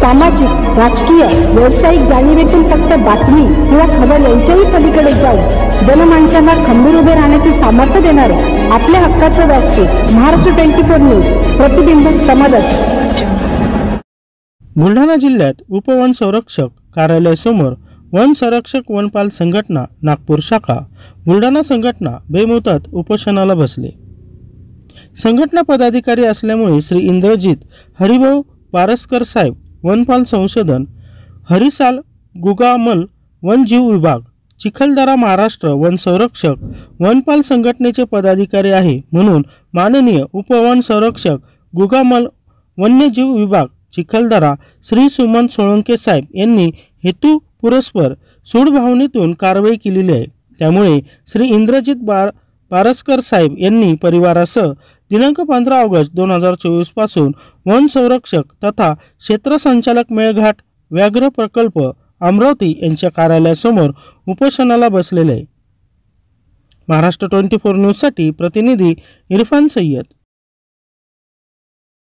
सामाजिक, राजकीय, व्यावसायिक जाणीवेतून फक्त बातमी किंवा खबर यांच्याही पलीकडे जाऊन जनमानसांना खंबीर उभे राहण्याचे सामर्थ्य देणारे आपल्या हक्काचे व्यासपीठ महाराष्ट्र 24 न्यूज, प्रतिबिंब समाजाचे। बुलढाणा जिल्ह्यात उपवन संरक्षक कार्यालयासमोर वन संरक्षक वनपाल संघटना नागपूर शाखा बुलढाणा संघटना बेमुदत उपोषणाला बसले। संघटना पदाधिकारी असल्यामुळे श्री इंद्रजित हरिभाऊ पारसकर साहेब वनपाल संशोधन हरिसाल गुगामल वनजीव विभाग चिखलदरा महाराष्ट्र वन संरक्षक वनपाल संघटनेचे पदाधिकारी आहे म्हणून माननीय उपवन संरक्षक गुगामल वन्यजीव विभाग चिखलदरा श्री सुमन सोळंके साहेब यांनी हेतू पुरस्पर सूडभावनेतून कारवाई केलेली आहे। त्यामुळे श्री इंद्रजित पारसकर साहेब यांनी परिवारासह दिनांक 15 ऑगस्ट 2024 पासून वन संरक्षक तथा क्षेत्र संचालक मेळघाट व्याघ्र प्रकल्प अमरावती यांच्या कार्यालयासमोर उपोषणाला बसलेले आहे। महाराष्ट्र 24 न्यूज साठी प्रतिनिधी इरफान सय्यद।